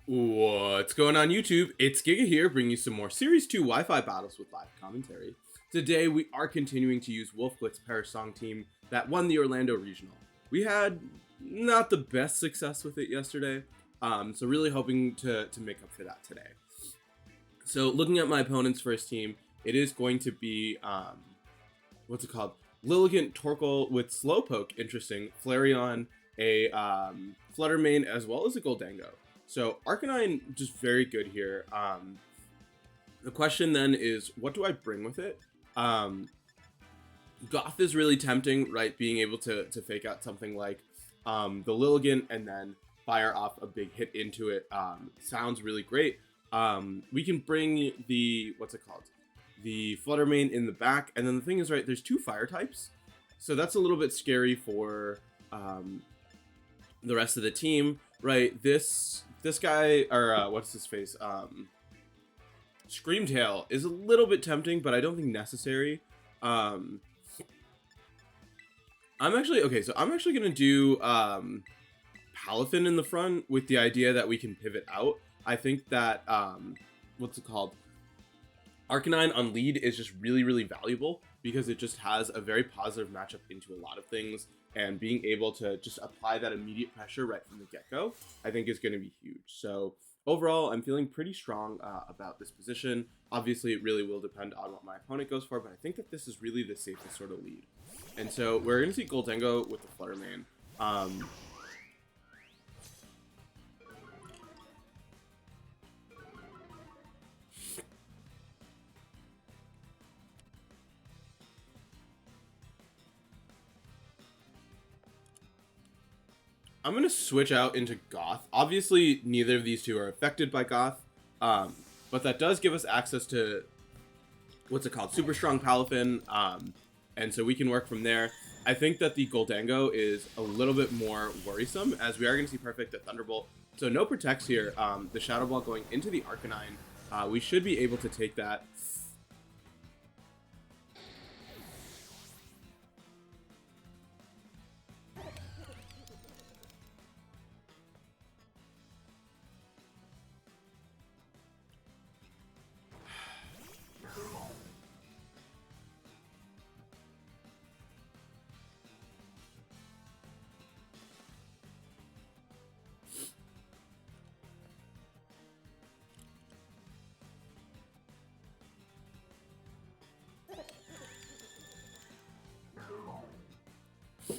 What's going on YouTube? It's Giga here, bringing you some more Series 2 Wi-Fi battles with live commentary. Today we are continuing to use Wolfey's Paris Song team that won the Orlando Regional. We had not the best success with it yesterday, so really hoping to make up for that today. So looking at my opponent's first team, it is going to be, what's it called? Lilligant Torkoal with Slowpoke, interesting, Flareon, a Flutter Mane, as well as a Goldango. So Arcanine just very good here. The question then is, what do I bring with it? Goth is really tempting, right? Being able to fake out something like the Lilligant and then fire off a big hit into it sounds really great. We can bring the, what's it called? The Flutter Mane in the back. And then the thing is, right, there's two fire types. So that's a little bit scary for the rest of the team, right? This guy, or what's his face? Screamtail is a little bit tempting, but I don't think necessary. I'm actually gonna do Palafin in the front with the idea that we can pivot out. I think that what's it called? Arcanine on lead is just really valuable because it just has a very positive matchup into a lot of things, and being able to just apply that immediate pressure right from the get-go, I think is going to be huge. So overall, I'm feeling pretty strong about this position. Obviously, it really will depend on what my opponent goes for, but I think that this is really the safest sort of lead. And so we're going to see Goldango with the Flutter Mane. I'm going to switch out into Goth. Obviously, neither of these two are affected by Goth, but that does give us access to, what's it called, super strong Palafin, and so we can work from there. I think that the Goldango is a little bit more worrisome, as we are going to see Perfect at Thunderbolt. So no protects here. The Shadow Ball going into the Arcanine. We should be able to take that.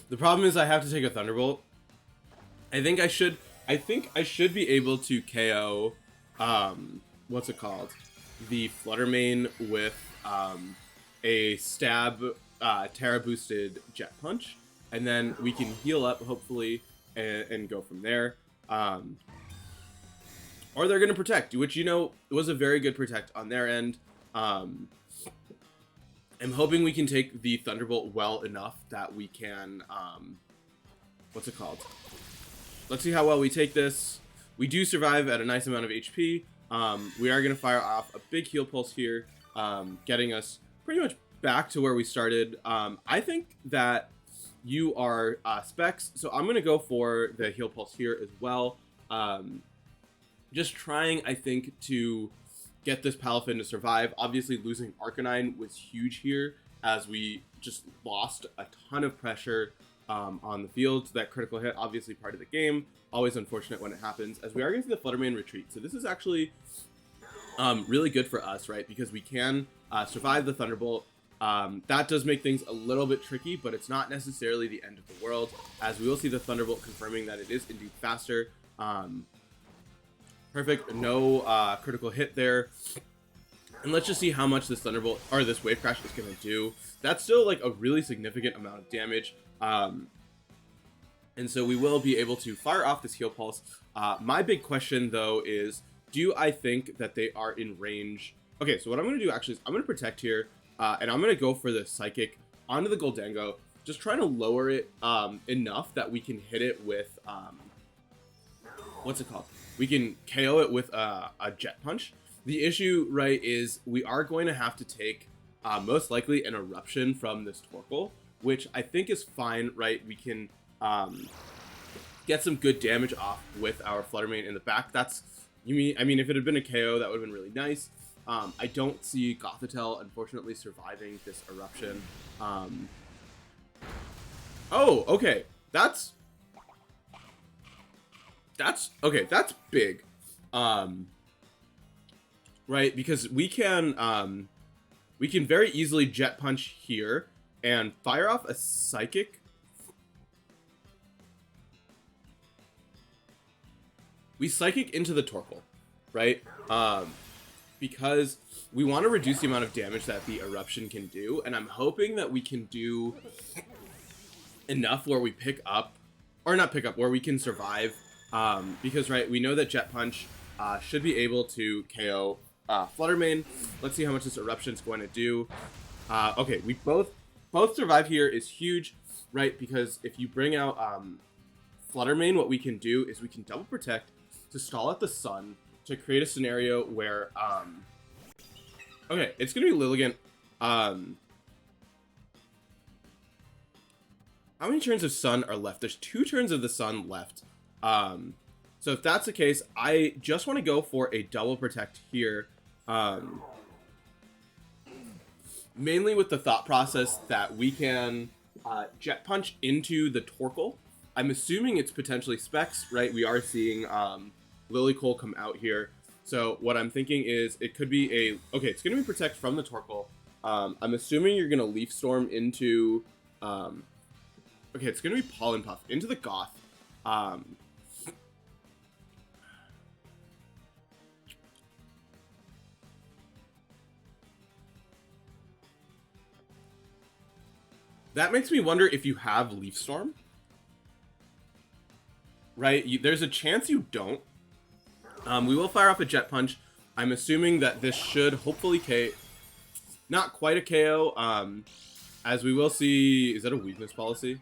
The problem is I have to take a Thunderbolt. I think I should be able to KO what's it called? The Flutter Mane with a stab Terra boosted Jet Punch, and then we can heal up hopefully and go from there. Or they're gonna protect, which, you know, was a very good protect on their end. I'm hoping we can take the Thunderbolt well enough that we can, what's it called? Let's see how well we take this. We do survive at a nice amount of HP. We are going to fire off a big heal pulse here, getting us pretty much back to where we started. I think that you are Specs, so I'm going to go for the heal pulse here as well. Just trying, I think, to get this Palafin to survive. Obviously, losing Arcanine was huge here, as we just lost a ton of pressure on the field. That critical hit, obviously part of the game. Always unfortunate when it happens, as we are going to see the Flutter Mane retreat. So this is actually really good for us, right? Because we can survive the Thunderbolt. That does make things a little bit tricky, but it's not necessarily the end of the world, as we will see the Thunderbolt confirming that it is indeed faster. Perfect, no critical hit there. And let's just see how much this Thunderbolt, or this Wave Crash, is going to do. That's still like a really significant amount of damage. And so we will be able to fire off this heal pulse. My big question, though, is, do I think that they are in range? Okay, so what I'm going to do actually is I'm going to protect here, and I'm going to go for the Psychic onto the Goldango, just trying to lower it enough that we can hit it with, what's it called? We can KO it with a Jet Punch. The issue, right, is we are going to have to take most likely an Eruption from this Torkoal, which I think is fine, right? We can get some good damage off with our Flutter Mane in the back. That's I mean, if it had been a KO, that would have been really nice. I don't see Gothitelle, unfortunately, surviving this eruption. Oh, okay. That's okay. That's big. Right, because we can very easily Jet Punch here and fire off a Psychic. We Psychic into the Torkoal, right? Because we want to reduce the amount of damage that the Eruption can do, and I'm hoping that we can do enough where we pick up, or not pick up, where we can survive, because, right, we know that Jet Punch should be able to KO Fluttermane. Let's see how much this Eruption's going to do. Okay, we both survive here is huge, right? Because if you bring out Fluttermane, what we can do is we can double protect to stall out the sun to create a scenario where okay, it's gonna be Lilligant. How many turns of sun are left? There's 2 turns of the sun left. So if that's the case, I just want to go for a double protect here. Mainly with the thought process that we can Jet Punch into the Torkoal. I'm assuming it's potentially Specs, right? We are seeing Lilycole come out here. So what I'm thinking is it could be a... Okay, it's going to be Protect from the Torkoal. I'm assuming you're going to Leaf Storm into... okay, it's going to be Pollen Puff into the Goth. That makes me wonder if you have Leaf Storm. Right? There's a chance you don't. We will fire off a Jet Punch. I'm assuming that this should hopefully KO. Not quite a KO. As we will see... Is that a weakness policy?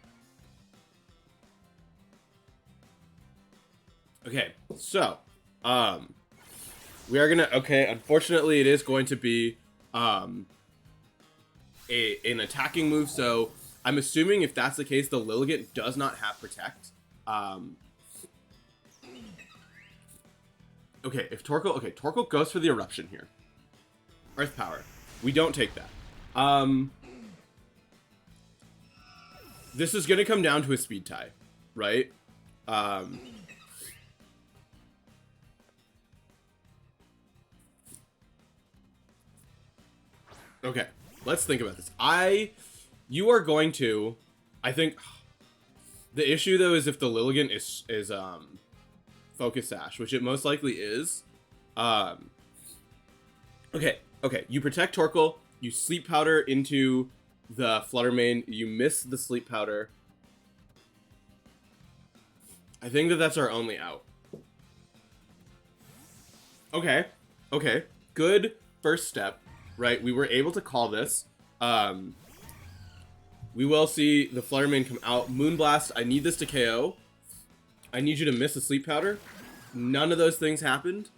Okay, so... we are gonna... Okay, unfortunately it is going to be... an attacking move, so... I'm assuming if that's the case, the Lilligant does not have Protect. Okay, if Torkoal... Okay, Torkoal goes for the Eruption here. Earth Power. We don't take that. This is going to come down to a speed tie, right? Okay, let's think about this. You are going to... I think... The issue, though, is if the Lilligant is Focus Sash, which it most likely is. Okay, you protect Torkoal, you Sleep Powder into the Fluttermane, you miss the Sleep Powder. I think that that's our only out. Okay, good first step, right? We were able to call this. We will see the Fluttermane come out. Moonblast, I need this to KO. I need you to miss a Sleep Powder. None of those things happened.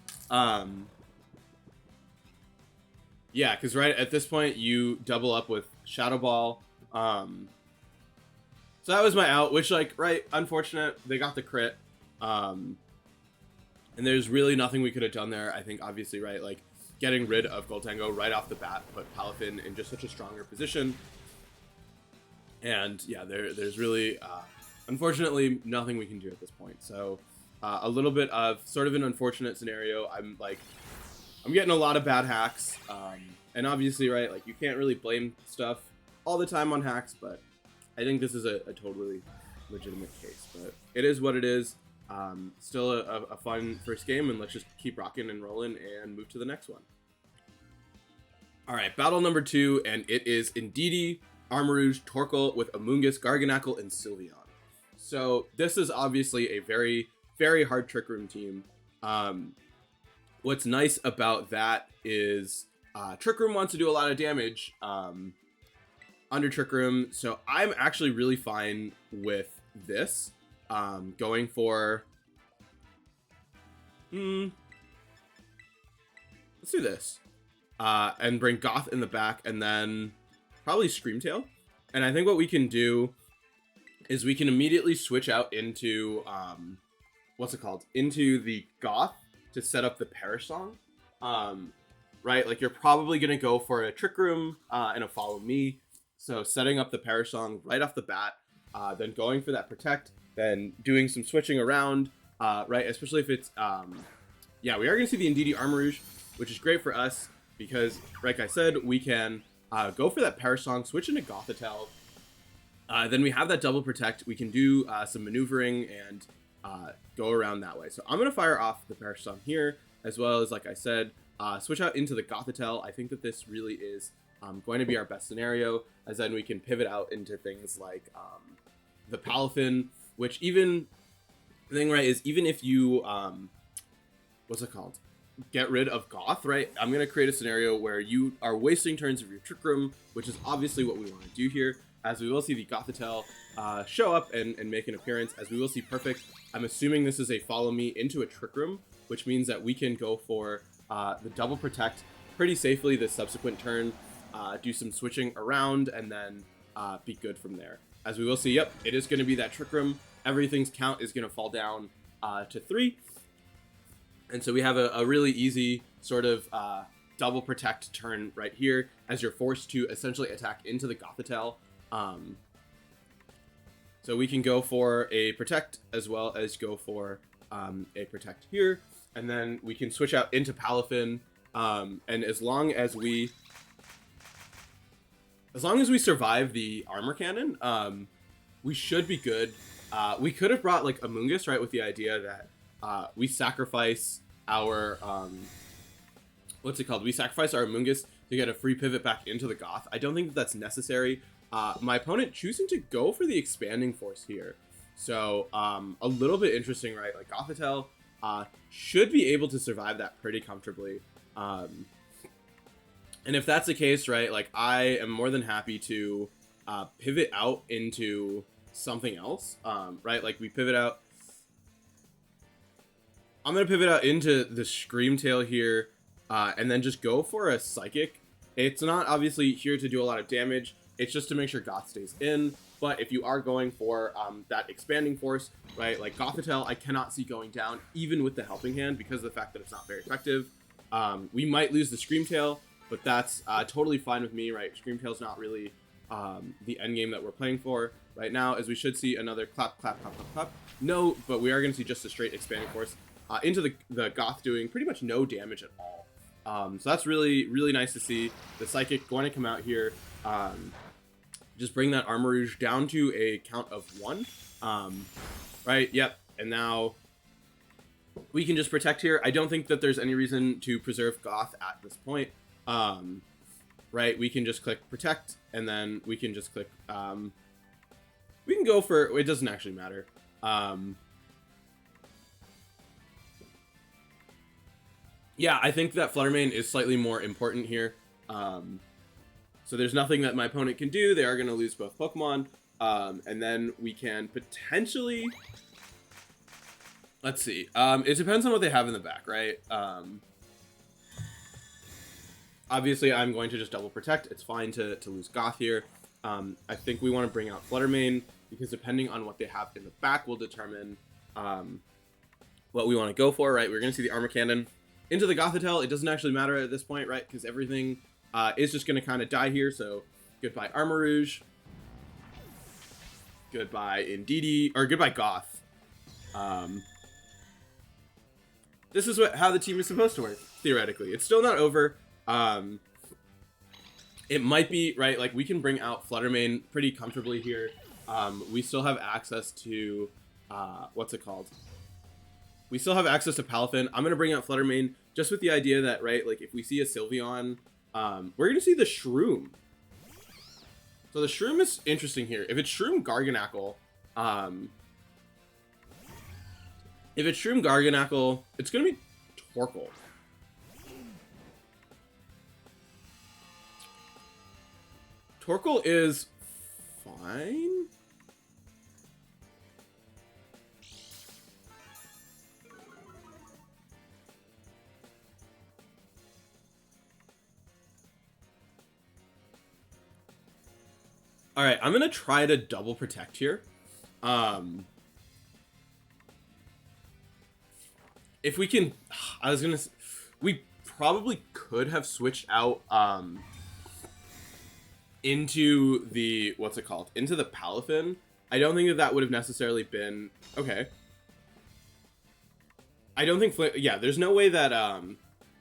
Yeah, because right at this point, you double up with Shadow Ball. So that was my out, which, like, right, unfortunate. They got the crit. And there's really nothing we could have done there. I think, obviously, right, like, getting rid of Goldango right off the bat put Palafin in just such a stronger position. And, yeah, there's really... unfortunately, nothing we can do at this point. So, a little bit of sort of an unfortunate scenario. I'm getting a lot of bad hacks. And obviously, right, like, you can't really blame stuff all the time on hacks, but I think this is a totally legitimate case. But it is what it is. Still a fun first game, and let's just keep rocking and rolling and move to the next one. All right, battle number 2, and it is Indeedee, Armarouge, Torkoal with Amoonguss, Garganacl, and Sylveon. So this is obviously a very, very hard Trick Room team. What's nice about that is Trick Room wants to do a lot of damage under Trick Room. So I'm actually really fine with this. Going for... let's do this. And bring Goth in the back, and then probably Screamtail. And I think what we can do is we can immediately switch out into, what's it called? Into the Goth to set up the Perish Song. Right, like you're probably gonna go for a Trick Room and a Follow Me. So setting up the Perish Song right off the bat, then going for that Protect, then doing some switching around, right? Especially if it's, yeah, we are gonna see the Indeedee Armor Rouge, which is great for us because, like I said, we can go for that Perish Song, switch into Gothitelle. Then we have that double Protect. We can do some maneuvering and go around that way. So I'm gonna fire off the Perish Song here, as well as, like I said, switch out into the Gothitelle. I think that this really is going to be our best scenario, as then we can pivot out into things like the Palafin, which even the thing, right, is even if you what's it called, get rid of Goth, right, I'm gonna create a scenario where you are wasting turns of your Trick Room, which is obviously what we want to do here, as we will see the Gothitelle show up and make an appearance, as we will see Perfect. I'm assuming this is a Follow Me into a Trick Room, which means that we can go for the double Protect pretty safely the subsequent turn, do some switching around, and then be good from there. As we will see, yep, it is going to be that Trick Room. Everything's count is going to fall down to 3. And so we have a really easy sort of double Protect turn right here, as you're forced to essentially attack into the Gothitelle. So we can go for a Protect as well as go for a Protect here. And then we can switch out into Palafin, and as long as we survive the armor cannon, we should be good. We could have brought like Amoonguss, right, with the idea that we sacrifice our what's it called? We sacrifice our Amoonguss to get a free pivot back into the Goth. I don't think that that's necessary. My opponent choosing to go for the Expanding Force here, so a little bit interesting, right? Like Gothitelle should be able to survive that pretty comfortably. And if that's the case, right, like I am more than happy to pivot out into something else, right? Like we pivot out. I'm going to pivot out into the Screamtail here, and then just go for a Psychic. It's not obviously here to do a lot of damage. It's just to make sure Goth stays in. But if you are going for that Expanding Force, right, like Gothitelle, I cannot see going down, even with the Helping Hand, because of the fact that it's not very effective. We might lose the Screamtail, but that's totally fine with me, right? Screamtail's not really the end game that we're playing for right now, as we should see another clap, clap, clap, clap, clap. No, but we are going to see just a straight Expanding Force into the Goth, doing pretty much no damage at all. So that's really, really nice to see. The Psychic going to come out here, just bring that Armor Rouge down to a count of 1. Right, yep, and now we can just Protect here. I don't think that there's any reason to preserve Goth at this point. Right, we can just click Protect, and then we can just click, we can go for, it doesn't actually matter. Yeah, I think that Fluttermane is slightly more important here. So there's nothing that my opponent can do. They are going to lose both Pokemon. And then we can potentially... Let's see. It depends on what they have in the back, right? Obviously, I'm going to just double Protect. It's fine to lose Goth here. I think we want to bring out Fluttermane, because depending on what they have in the back will determine what we want to go for, right? We're going to see the Armor Cannon into the Gothitelle. It doesn't actually matter at this point, right? Because everything is just going to kind of die here. So goodbye Armor Rouge. Goodbye Indeedee, or goodbye Goth. This is how the team is supposed to work, theoretically. It's still not over. It might be, right, like we can bring out Fluttermane pretty comfortably here. We still have access to, what's it called? We still have access to Palafin. I'm going to bring out Fluttermane just with the idea that, right, like if we see a Sylveon, we're going to see the Shroom. So the Shroom is interesting here. If it's Shroom Garganacl, it's going to be Torkoal. Torkoal is fine. All right, I'm gonna try to double Protect here. If we can, I was gonna. We probably could have switched out into the what's it called? Into the Palafin. I don't think that would have necessarily been okay. I don't think yeah. There's no way that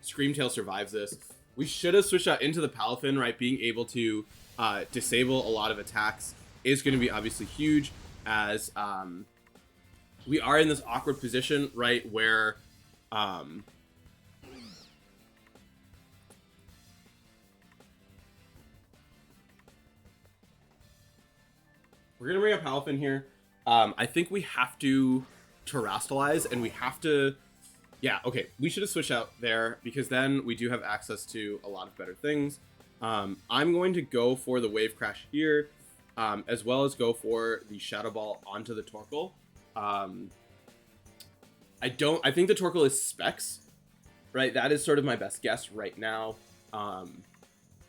Screamtail survives this. We should have switched out into the Palafin, right? Being able to disable a lot of attacks is going to be obviously huge, as we are in this awkward position, right, where we're going to bring up Palafin here. I think we have to terrestrialize, and we have to... Yeah, okay, we should have switched out there, because then we do have access to a lot of better things. I'm going to go for the Wave Crash here, as well as go for the Shadow Ball onto the Torkoal. I think the Torkoal is Specs, right? That is sort of my best guess right now.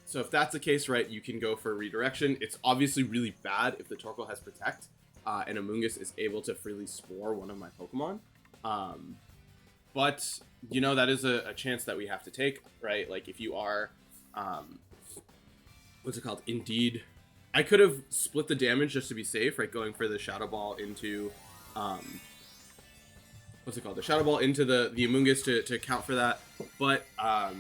So if that's the case, right, you can go for Redirection. It's obviously really bad if the Torkoal has Protect, and Amoonguss is able to freely Spore one of my Pokemon. But, you know, that is a chance that we have to take, right? Like, if you are, what's it called? Indeed. I could have split the damage just to be safe, right? Going for the Shadow Ball into, what's it called? The Shadow Ball into the Amoonguss to account for that. But, I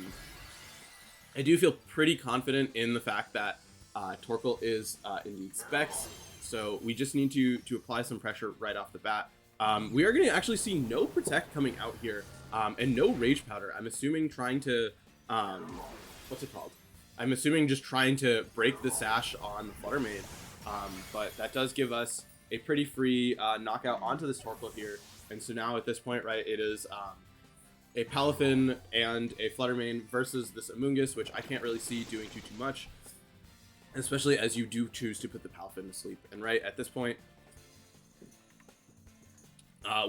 do feel pretty confident in the fact that Torkoal is indeed Specs. So we just need to apply some pressure right off the bat. We are going to actually see no Protect coming out here, and no Rage Powder. I'm assuming trying to, what's it called? I'm assuming just trying to break the sash on the Flutter Mane, but that does give us a pretty free knockout onto this Torkoal here. And so now at this point, right, it is a Palafin and a Flutter Mane versus this Amoonguss, which I can't really see doing too much, especially as you do choose to put the Palafin to sleep. And right at this point,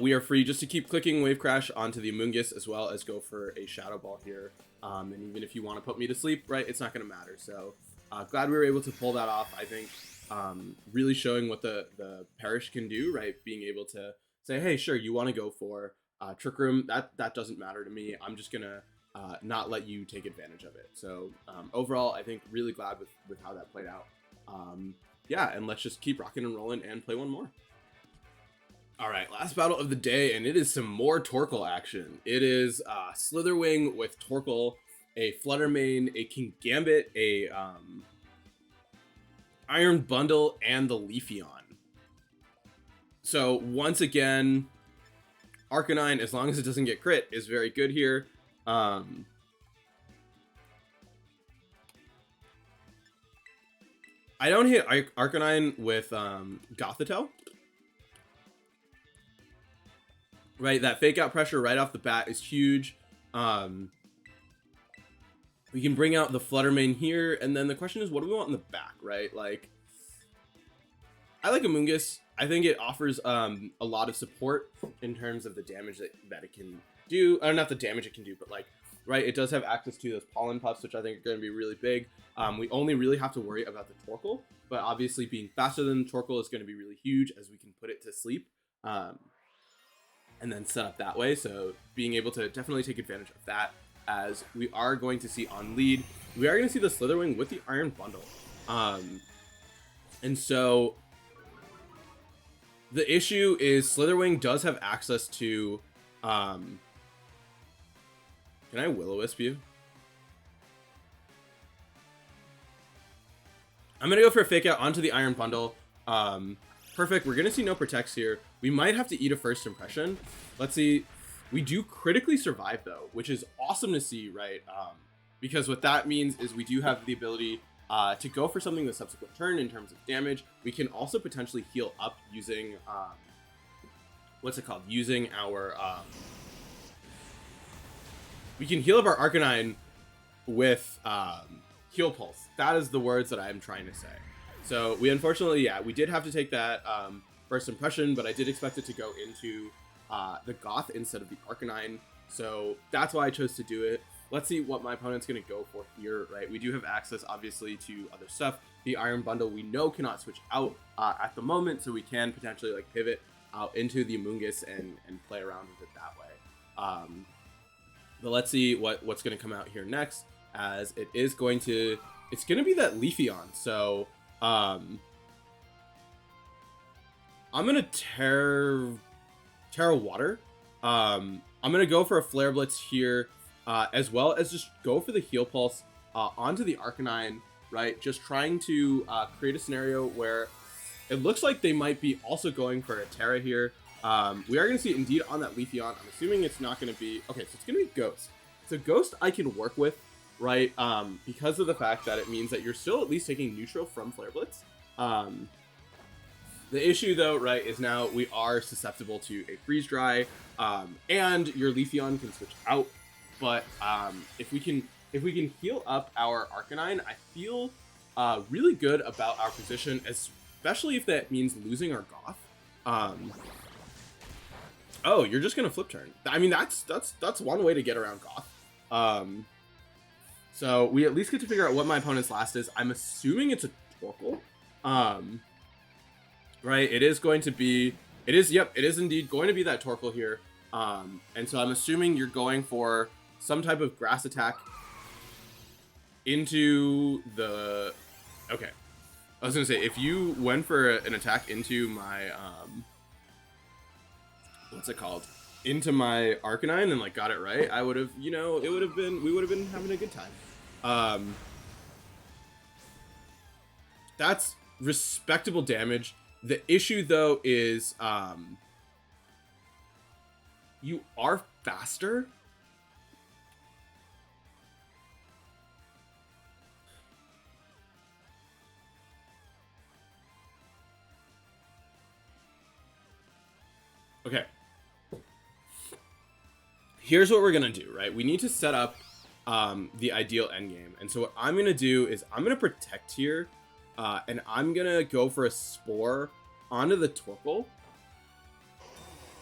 we are free just to keep clicking Wave Crash onto the Amoonguss, as well as go for a Shadow Ball here. And even if you want to put me to sleep, right, it's not going to matter. So glad we were able to pull that off. I think really showing what the Parish can do, right? Being able to say, hey, sure, you want to go for Trick Room, that doesn't matter to me. I'm just going to not let you take advantage of it. So overall, I think really glad with how that played out. Yeah, and let's just keep rocking and rolling and play one more. All right, last battle of the day, and it is some more Torkoal action. It is Slitherwing with Torkoal, a Flutter Mane, a Kingambit, a Iron Bundle, and the Leafeon. So once again, Arcanine, as long as it doesn't get crit, is very good here. I don't hit Arcanine with Gothitelle. Right, that fake out pressure right off the bat is huge. We can bring out the Flutter Mane here, and then the question is, what do we want in the back, right? Like, I like Amoonguss. I think it offers a lot of support in terms of the damage that it can do. Not the damage it can do, but like, right, it does have access to those Pollen Puffs, which I think are going to be really big. We only really have to worry about the Torkoal, but obviously being faster than the Torkoal is going to be really huge, as we can put it to sleep. And then set up that way. So being able to definitely take advantage of that, as we are going to see on lead, we are going to see the Slitherwing with the Iron Bundle. And so the issue is Slitherwing does have access to, can I Will-O-Wisp you? I'm going to go for a fake out onto the Iron Bundle. Perfect. We're going to see no Protects here. We might have to eat a First Impression. Let's see. We do critically survive, though, which is awesome to see, right? Because what that means is we do have the ability to go for something the subsequent turn in terms of damage. We can also potentially heal up using, what's it called? Using our, we can heal up our Arcanine with Heal Pulse. That is the words that I'm trying to say. So we unfortunately, yeah, we did have to take that First Impression, but I did expect it to go into the Goth instead of the Arcanine. So that's why I chose to do it. Let's see what my opponent's going to go for here, right? We do have access, obviously, to other stuff. The Iron Bundle we know cannot switch out at the moment, so we can potentially like pivot out into the Amoonguss and play around with it that way. But let's see what's going to come out here next, as it's going to be that Leafeon. So I'm gonna Terra Water. I'm gonna go for a Flare Blitz here, as well as just go for the Heal Pulse onto the Arcanine, right? Just trying to create a scenario where it looks like they might be also going for a Terra here. We are going to see indeed on that Leafeon. I'm assuming it's not going to be... Okay, so it's going to be Ghost. So Ghost I can work with, right? Because of the fact that it means that you're still at least taking neutral from Flare Blitz. The issue, though, right, is now we are susceptible to a Freeze Dry, and your Leafeon can switch out. But if we can heal up our Arcanine, I feel really good about our position, especially if that means losing our Goth. Oh, you're just gonna flip turn. I mean, that's one way to get around Goth. So we at least get to figure out what my opponent's last is. I'm assuming it's a Torkoal. Right, it is going to be, it is indeed going to be that Torkoal here. And so I'm assuming you're going for some type of grass attack into the, okay. I was gonna say, if you went for an attack into my, what's it called? Into my Arcanine and like got it right, I would have, you know, we would have been having a good time. That's respectable damage. The issue though is, you are faster. Okay. Here's what we're gonna do, right? We need to set up the ideal endgame. And so what I'm gonna do is I'm gonna protect here, and I'm gonna go for a Spore onto the Torkoal.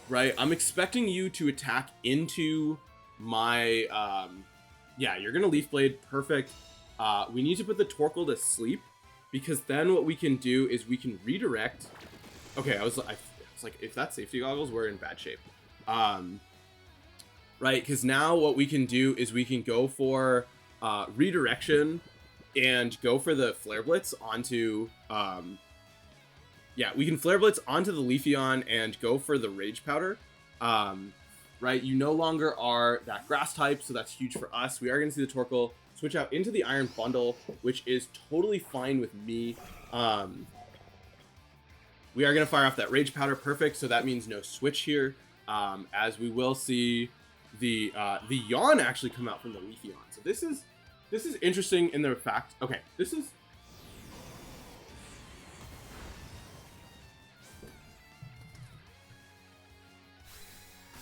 Right? I'm expecting you to attack into my yeah, you're gonna Leaf Blade, perfect. We need to put the Torkoal to sleep, because then what we can do is we can redirect. Okay, I was like, if that's safety goggles, we're in bad shape. Right, because now what we can do is we can go for redirection and go for the Flare Blitz onto yeah, we can Flare Blitz onto the Leafeon and go for the Rage Powder. Right, you no longer are that grass type, so that's huge for us. We are going to see the Torkoal switch out into the Iron Bundle, which is totally fine with me. We are going to fire off that Rage Powder, perfect, so that means no switch here, as we will see the Yawn actually come out from the Leafeon. So this is interesting in the fact, okay, this is...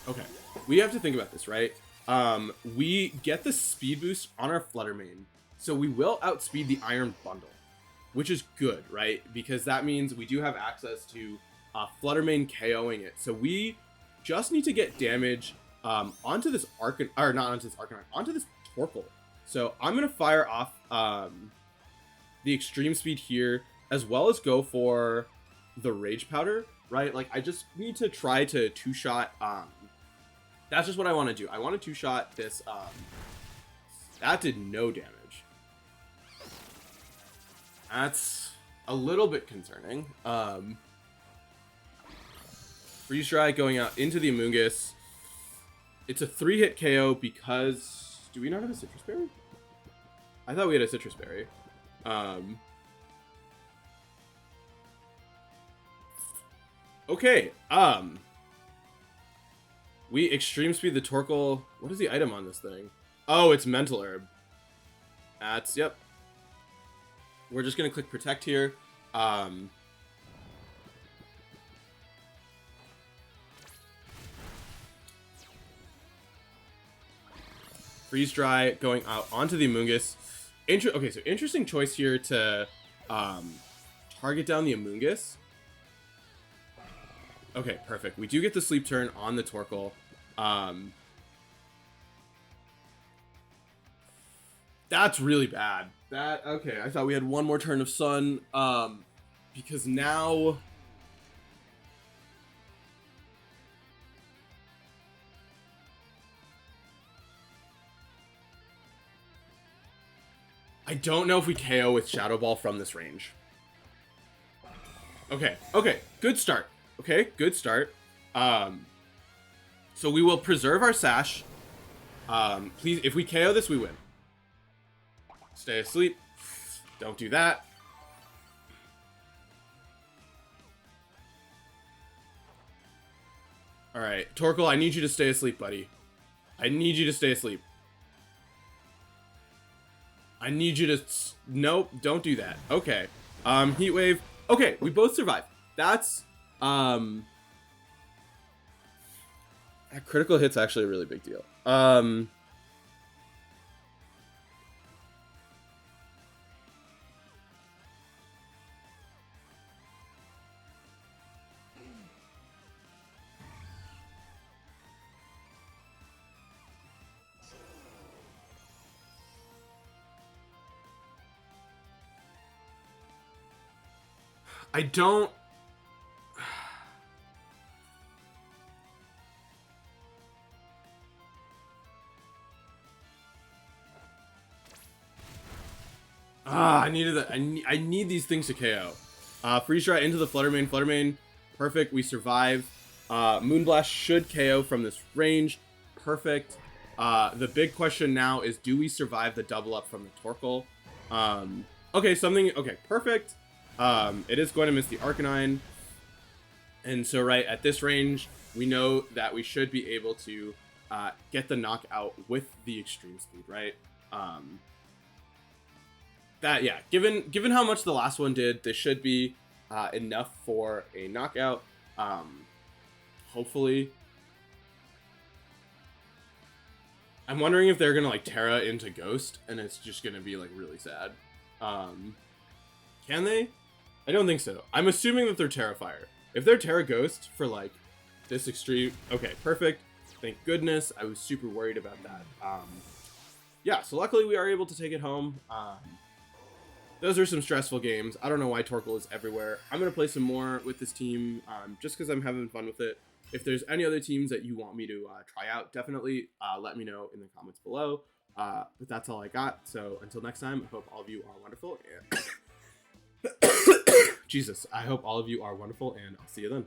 Okay, we have to think about this, right? We get the speed boost on our Fluttermane, so we will outspeed the Iron Bundle, which is good, right? Because that means we do have access to Fluttermane KOing it. So we just need to get damage onto this Arcanine, or not onto this Arcanine, onto this Torkoal. So I'm gonna fire off the Extreme Speed here, as well as go for the Rage Powder, right? Like, I just need to try to two-shot. That's just what I want to do. I want to two-shot this. That did no damage. That's a little bit concerning. Freeze Dry going out into the Amoonguss. It's a 3-hit KO because... Do we not have a Citrus Berry? I thought we had a Citrus Berry. Okay, we Extreme Speed the Torkoal. What is the item on this thing? Oh, it's Mental Herb. That's, yep. We're just gonna click Protect here. Freeze Dry going out onto the Amoonguss. Okay, so interesting choice here to target down the Amoonguss. Okay, perfect. We do get the Sleep Turn on the Torkoal. That's really bad. Okay, I thought we had one more turn of Sun, because now... I don't know if we KO with Shadow Ball from this range. Okay, okay, good start. Okay, good start. So we will preserve our Sash. Please, if we KO this, we win. Stay asleep. Don't do that. All right, Torkoal, I need you to stay asleep, buddy. I need you to stay asleep. I need you to... Nope, don't do that. Okay. Heat Wave. Okay, we both survived. That's... That critical hit's actually a really big deal. I don't... I needed that. I need these things to KO. Freeze Dry into the Fluttermane. Fluttermane, perfect. We survive. Moonblast should KO from this range. Perfect. The big question now is, do we survive the double up from the Torkoal? Okay, something... Okay, perfect. It is going to miss the Arcanine. And so, right, at this range, we know that we should be able to get the knockout with the Extreme Speed, right? Yeah, given how much the last one did, this should be enough for a knockout. Hopefully. I'm wondering if they're gonna like Terra into Ghost, and it's just gonna be like really sad. Can they? I don't think so. I'm assuming that they're Terrafire. If they're Terra Ghost for like this extreme, okay, perfect. Thank goodness. I was super worried about that. Yeah, so luckily we are able to take it home. Those are some stressful games. I don't know why Torkoal is everywhere. I'm going to play some more with this team just because I'm having fun with it. If there's any other teams that you want me to try out, definitely let me know in the comments below. But that's all I got. So until next time, I hope all of you are wonderful. And Jesus, I hope all of you are wonderful, and I'll see you then.